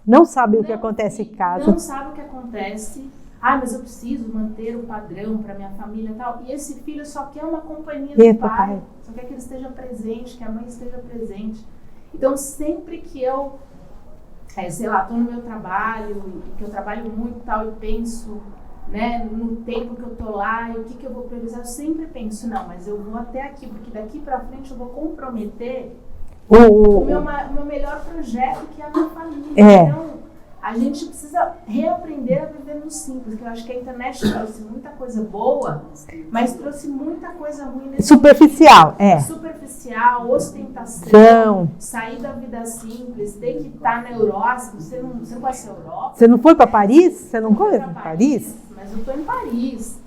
Não sabem o que acontece em casa. Não sabem o que acontece. Mas eu preciso manter o padrão para minha família e tal. E esse filho só quer uma companhia do pai, só quer que ele esteja presente, que a mãe esteja presente. Então, sempre que eu, sei lá, estou no meu trabalho, que eu trabalho muito e tal, e penso, né, no tempo que eu tô lá e o que eu vou priorizar, eu sempre penso, não, mas eu vou até aqui, porque daqui para frente eu vou comprometer o meu melhor projeto, que é a minha família. Então, a gente precisa reaprender a viver no simples, que eu acho que a internet trouxe muita coisa boa, mas trouxe muita coisa ruim nesse superficial, superficial, ostentação, sair da vida simples, ter que estar na Europa. Você não conhece a Europa? Você não foi para Paris? Você não foi para Paris? Mas eu estou em Paris.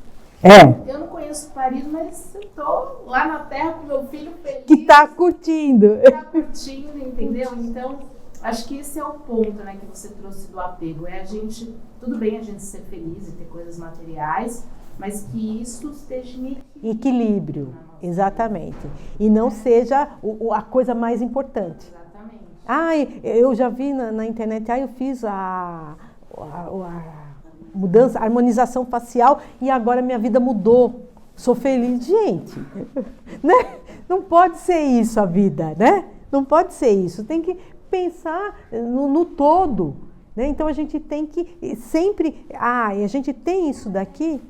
Eu não conheço Paris, mas eu estou lá na terra com meu filho feliz. Que está curtindo. Está curtindo, entendeu? Então, acho que esse é o ponto, né, que você trouxe do apego. É a gente, tudo bem a gente ser feliz e ter coisas materiais, mas que isso esteja em equilíbrio. Exatamente. E não seja a coisa mais importante. Exatamente. Eu já vi na internet, eu fiz a mudança, a harmonização facial e agora minha vida mudou. Sou feliz. Gente, né? Não pode ser isso a vida, né? Não pode ser isso. Tem que pensar no todo, né? Então a gente tem que sempre, a gente tem isso daqui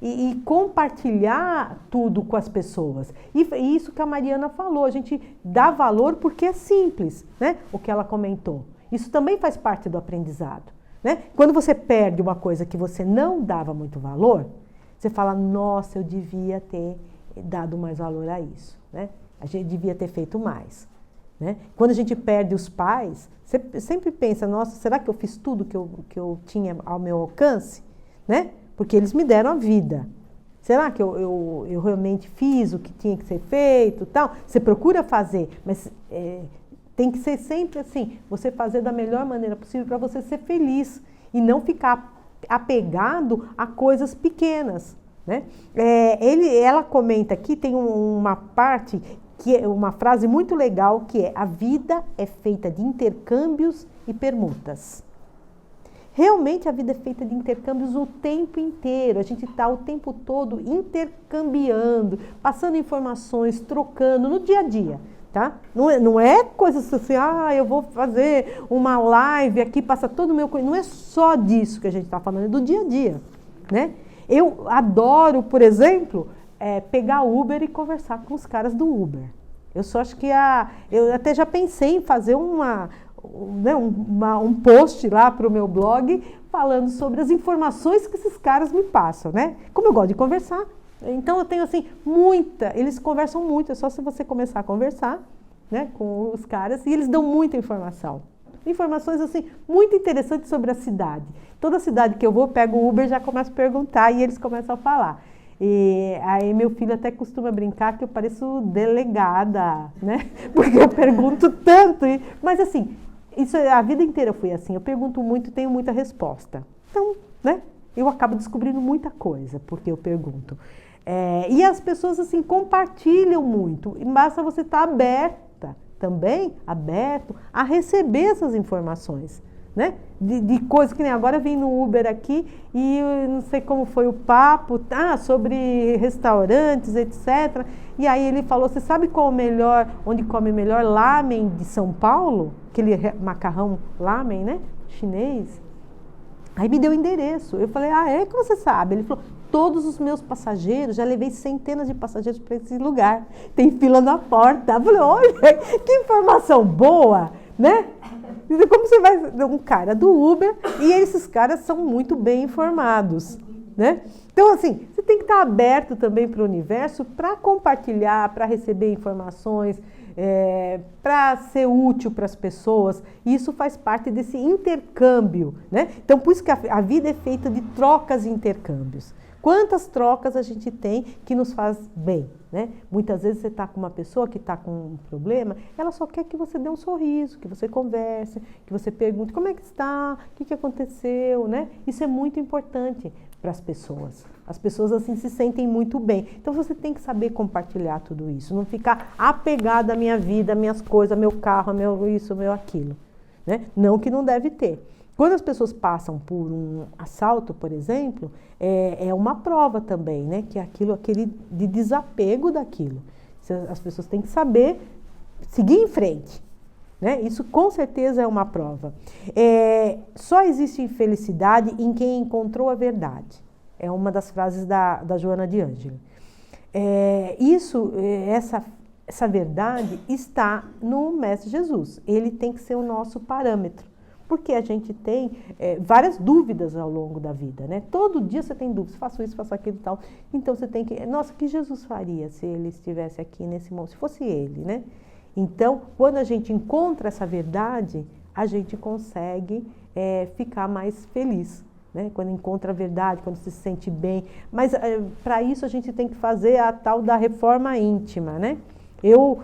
e compartilhar tudo com as pessoas. E isso que a Mariana falou, a gente dá valor porque é simples, né? O que ela comentou. Isso também faz parte do aprendizado, né? Quando você perde uma coisa que você não dava muito valor, você fala, nossa, eu devia ter dado mais valor a isso, né? A gente devia ter feito mais. Né? Quando a gente perde os pais, você sempre pensa, nossa, será que eu fiz tudo que eu tinha ao meu alcance? Né? Porque eles me deram a vida. Será que eu realmente fiz o que tinha que ser feito? Tal? Você procura fazer, mas tem que ser sempre assim, você fazer da melhor maneira possível para você ser feliz e não ficar apegado a coisas pequenas. Né? Ela comenta aqui, tem uma parte que é uma frase muito legal, que é: a vida é feita de intercâmbios e permutas. Realmente a vida é feita de intercâmbios o tempo inteiro, a gente está o tempo todo intercambiando, passando informações, trocando no dia a dia, tá? Não é coisas assim, eu vou fazer uma live aqui, passa todo o meu... Não é só disso que a gente está falando, é do dia a dia, né? Eu adoro, por exemplo, pegar Uber e conversar com os caras do Uber. Eu só acho que eu até já pensei em fazer um post lá para o meu blog falando sobre as informações que esses caras me passam, né? Como eu gosto de conversar, então eu tenho assim eles conversam muito, é só se você começar a conversar, né, com os caras, e eles dão muita informação. Informações assim muito interessantes sobre a cidade. Toda cidade que eu vou, pego o Uber, já começo a perguntar e eles começam a falar. E aí meu filho até costuma brincar que eu pareço delegada, né? Porque eu pergunto tanto. Mas assim, isso a vida inteira eu fui assim. Eu pergunto muito e tenho muita resposta. Então, né? Eu acabo descobrindo muita coisa porque eu pergunto. E as pessoas assim compartilham muito. E basta você estar aberto a receber essas informações, né? De coisas que nem agora eu vim no Uber aqui e eu não sei como foi o papo, sobre restaurantes, etc. E aí ele falou, você sabe qual o melhor, onde come melhor lamen de São Paulo? Aquele macarrão lamen, né? Chinês. Aí me deu o endereço. Eu falei, é que você sabe? Ele falou, todos os meus passageiros, já levei centenas de passageiros para esse lugar. Tem fila na porta. Eu falei, olha, que informação boa, né? Como você vai... Um cara do Uber, e esses caras são muito bem informados, né? Então, assim, você tem que estar aberto também para o universo, para compartilhar, para receber informações, para ser útil para as pessoas. E isso faz parte desse intercâmbio, né? Então, por isso que a vida é feita de trocas e intercâmbios. Quantas trocas a gente tem que nos faz bem, né? Muitas vezes você está com uma pessoa que está com um problema, ela só quer que você dê um sorriso, que você converse, que você pergunte como é que está, o que aconteceu, né? Isso é muito importante para as pessoas. As pessoas assim se sentem muito bem. Então você tem que saber compartilhar tudo isso, não ficar apegado à minha vida, às minhas coisas, ao meu carro, ao meu isso, ao meu aquilo, né? Não que não deve ter. Quando as pessoas passam por um assalto, por exemplo, é uma prova também, né? Que é aquele de desapego daquilo. As pessoas têm que saber seguir em frente, né? Isso com certeza é uma prova. Só existe felicidade em quem encontrou a verdade. É uma das frases da Joana de Ângelo. Essa verdade está no Mestre Jesus. Ele tem que ser o nosso parâmetro. Porque a gente tem várias dúvidas ao longo da vida, né? Todo dia você tem dúvidas, faço isso, faço aquilo e tal. Então você tem que... Nossa, o que Jesus faria se ele estivesse aqui nesse momento? Se fosse ele, né? Então, quando a gente encontra essa verdade, a gente consegue ficar mais feliz, né? Quando encontra a verdade, quando se sente bem. Mas para isso a gente tem que fazer a tal da reforma íntima, né? Eu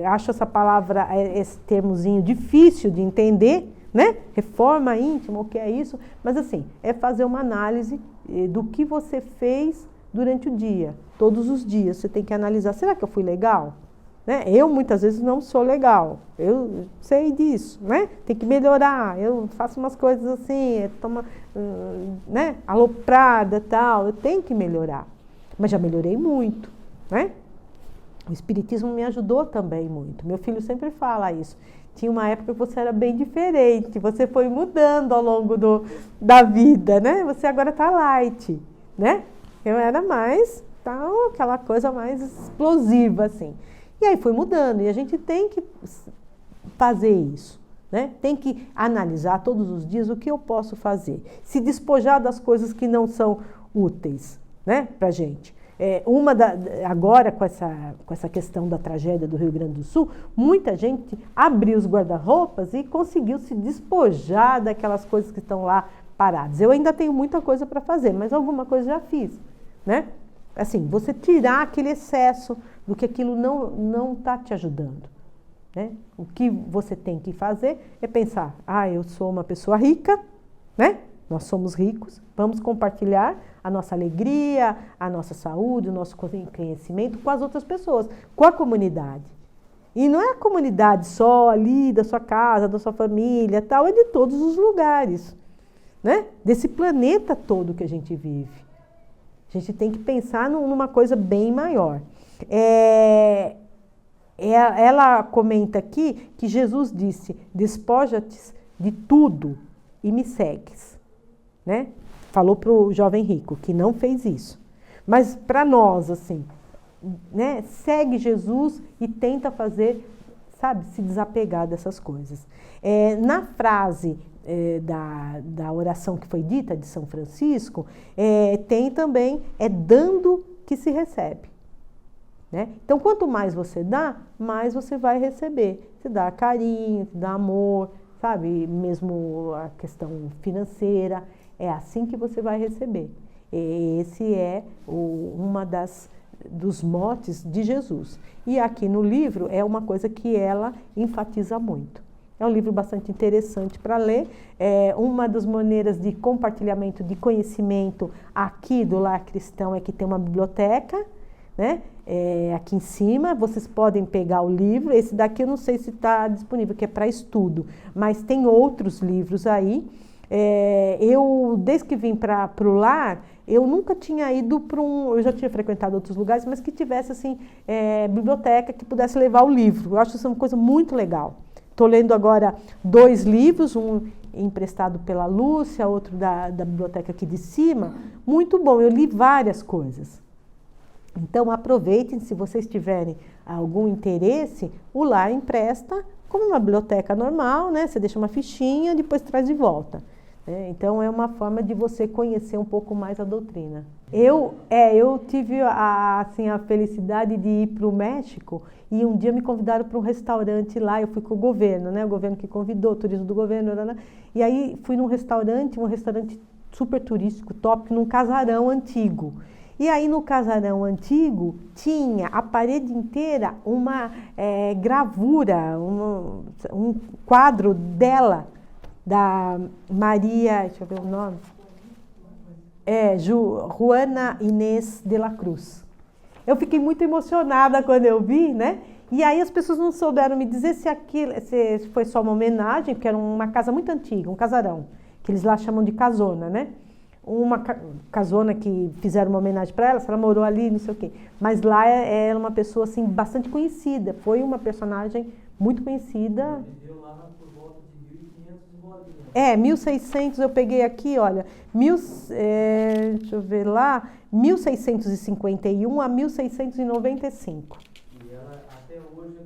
acho essa palavra, esse termozinho difícil de entender, né? Reforma íntima, o que é isso? Mas assim, é fazer uma análise do que você fez durante o dia. Todos os dias você tem que analisar, será que eu fui legal? Né? Eu muitas vezes não sou legal, eu sei disso, né? Tem que melhorar, eu faço umas coisas assim, né? Aloprada e tal, eu tenho que melhorar. Mas já melhorei muito, né? O Espiritismo me ajudou também muito. Meu filho sempre fala isso. Tinha uma época que você era bem diferente, você foi mudando ao longo da vida, né? Você agora está light, né? Eu era mais, aquela coisa mais explosiva, assim. E aí foi mudando, e a gente tem que fazer isso, né? Tem que analisar todos os dias o que eu posso fazer. Se despojar das coisas que não são úteis, né, pra gente. Agora, com essa questão da tragédia do Rio Grande do Sul, muita gente abriu os guarda-roupas e conseguiu se despojar daquelas coisas que estão lá paradas. Eu ainda tenho muita coisa para fazer, mas alguma coisa já fiz, né? Assim, você tirar aquele excesso do que aquilo não está te ajudando, né? O que você tem que fazer é pensar, eu sou uma pessoa rica, né? Nós somos ricos, vamos compartilhar a nossa alegria, a nossa saúde, o nosso conhecimento com as outras pessoas, com a comunidade. E não é a comunidade só ali da sua casa, da sua família, tal, é de todos os lugares, né? Desse planeta todo que a gente vive. A gente tem que pensar numa coisa bem maior. Ela comenta aqui que Jesus disse, despoja-te de tudo e me segues. Né? Falou para o jovem rico que não fez isso. Mas para nós, assim, né? Segue Jesus e tenta fazer, sabe, se desapegar dessas coisas. Na frase da oração que foi dita de São Francisco, tem também, dando que se recebe. Né? Então, quanto mais você dá, mais você vai receber. Você dá carinho, você dá amor, sabe? Mesmo a questão financeira. É assim que você vai receber. Esse é uma dos motes de Jesus. E aqui no livro é uma coisa que ela enfatiza muito. É um livro bastante interessante para ler. Uma das maneiras de compartilhamento de conhecimento aqui do Lar Cristão é que tem uma biblioteca, né? Aqui em cima, vocês podem pegar o livro. Esse daqui eu não sei se está disponível, que é para estudo, mas tem outros livros aí. Eu, desde que vim para o lar, eu nunca tinha ido para eu já tinha frequentado outros lugares, mas que tivesse assim, biblioteca que pudesse levar o livro. Eu acho isso uma coisa muito legal. Estou lendo agora 2 livros, um emprestado pela Lúcia, outro da biblioteca aqui de cima. Muito bom, eu li várias coisas. Então aproveitem, se vocês tiverem algum interesse, o lar empresta como uma biblioteca normal, né? Você deixa uma fichinha, depois traz de volta. Então, é uma forma de você conhecer um pouco mais a doutrina. Eu tive a felicidade de ir para o México e um dia me convidaram para um restaurante lá. Eu fui com o governo, né? O governo que convidou, o turismo do governo. E aí fui num restaurante super turístico, top, num casarão antigo. E aí no casarão antigo tinha a parede inteira uma gravura, um quadro dela, da Maria, deixa eu ver o nome, Juana Inês de la Cruz. Eu fiquei muito emocionada quando eu vi, né? E aí as pessoas não souberam me dizer se foi só uma homenagem, porque era uma casa muito antiga, um casarão, que eles lá chamam de casona, né? Uma casona que fizeram uma homenagem para ela, se ela morou ali, não sei o quê. Mas lá era uma pessoa assim, bastante conhecida, foi uma personagem muito conhecida. Viveu lá por volta de 1.500 bolinhas. 1600, eu peguei aqui, olha, deixa eu ver lá, 1651 a 1695. E ela até hoje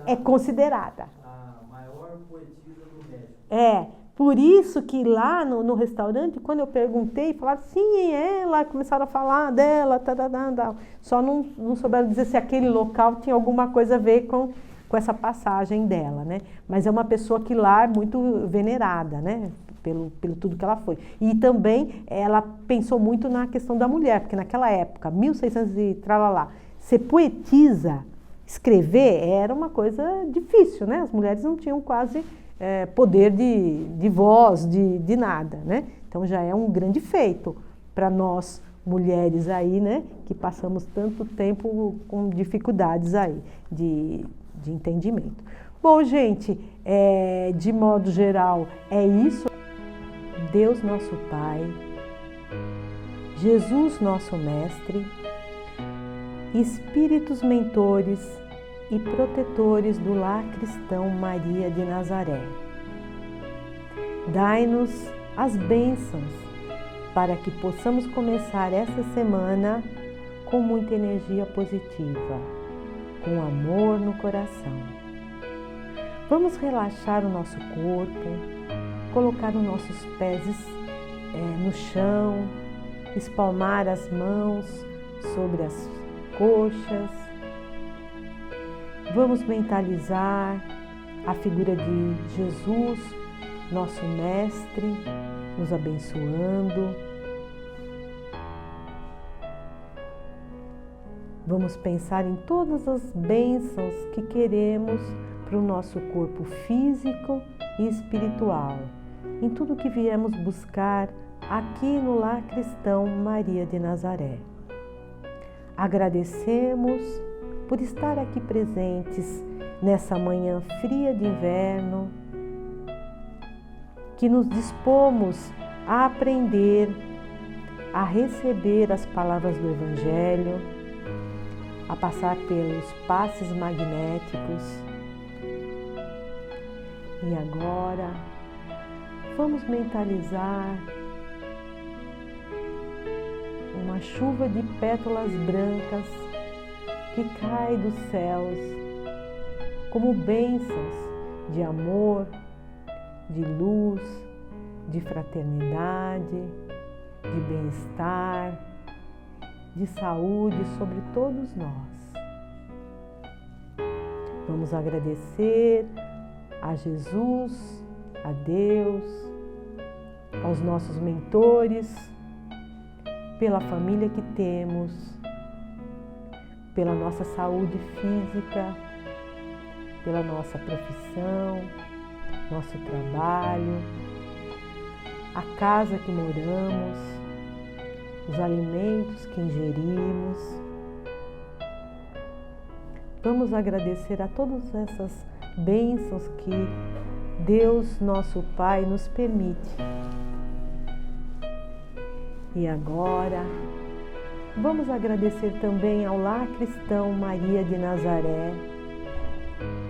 É considerada a maior poetisa do México. Por isso que lá no restaurante, quando eu perguntei, falaram, sim, ela, começaram a falar dela, só não souberam dizer se aquele local tinha alguma coisa a ver com essa passagem dela, né? Mas é uma pessoa que lá é muito venerada, né? Pelo tudo que ela foi. E também ela pensou muito na questão da mulher, porque naquela época, 1600 e tralalá, ser poetisa, escrever, era uma coisa difícil, né? As mulheres não tinham quase poder de voz, de nada, né? Então já é um grande feito para nós mulheres aí, né? Que passamos tanto tempo com dificuldades aí de entendimento. Bom, gente, de modo geral é isso. Deus nosso Pai, Jesus nosso Mestre, Espíritos mentores e protetores do Lar Cristão Maria de Nazaré. Dai-nos as bênçãos para que possamos começar essa semana com muita energia positiva, com amor no coração. Vamos relaxar o nosso corpo, colocar os nossos pés no chão, espalmar as mãos sobre as coxas. Vamos mentalizar a figura de Jesus, nosso Mestre, nos abençoando. Vamos pensar em todas as bênçãos que queremos para o nosso corpo físico e espiritual, em tudo que viemos buscar aqui no Lar Cristão Maria de Nazaré. Agradecemos por estar aqui presentes nessa manhã fria de inverno, que nos dispomos a aprender, a receber as palavras do Evangelho, a passar pelos passes magnéticos. E agora, vamos mentalizar uma chuva de pétalas brancas que cai dos céus como bênçãos de amor, de luz, de fraternidade, de bem-estar, de saúde sobre todos nós. Vamos agradecer a Jesus, a Deus, aos nossos mentores, pela família que temos, pela nossa saúde física, pela nossa profissão, nosso trabalho, a casa que moramos, os alimentos que ingerimos. Vamos agradecer a todas essas bênçãos que Deus, nosso Pai, nos permite. E agora, vamos agradecer também ao Lar Cristão Maria de Nazaré,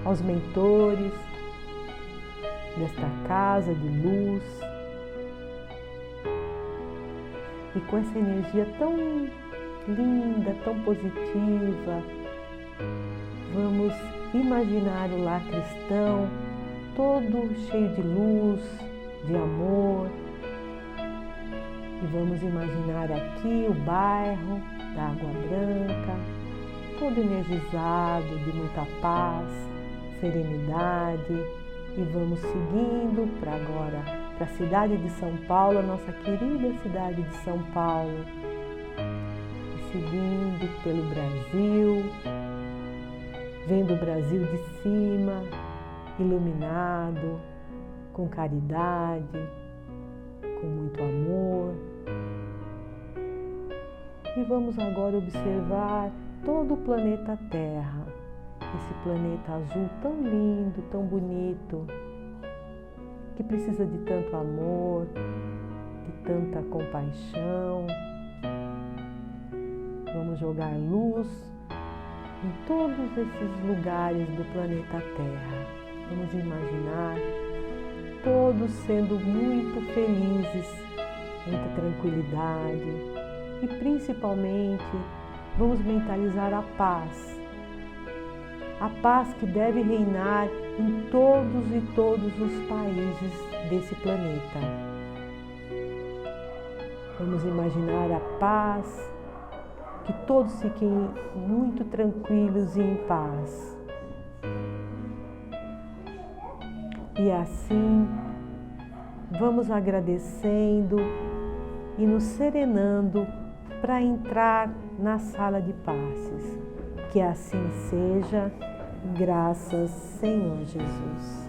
aos mentores desta casa de luz. E com essa energia tão linda, tão positiva, vamos imaginar o Lar Cristão todo cheio de luz, de amor. E vamos imaginar aqui o bairro da Água Branca, todo energizado, de muita paz, serenidade. E vamos seguindo para agora para a cidade de São Paulo, a nossa querida cidade de São Paulo, e seguindo pelo Brasil, vendo o Brasil de cima, iluminado, com caridade, com muito amor. E vamos agora observar todo o planeta Terra, esse planeta azul tão lindo, tão bonito, que precisa de tanto amor, de tanta compaixão. Vamos jogar luz em todos esses lugares do planeta Terra. Vamos imaginar todos sendo muito felizes, muita tranquilidade e principalmente vamos mentalizar a paz que deve reinar em todos os países desse planeta. Vamos imaginar a paz, que todos fiquem muito tranquilos e em paz. E assim, vamos agradecendo e nos serenando para entrar na sala de passes. Que assim seja, graças Senhor Jesus.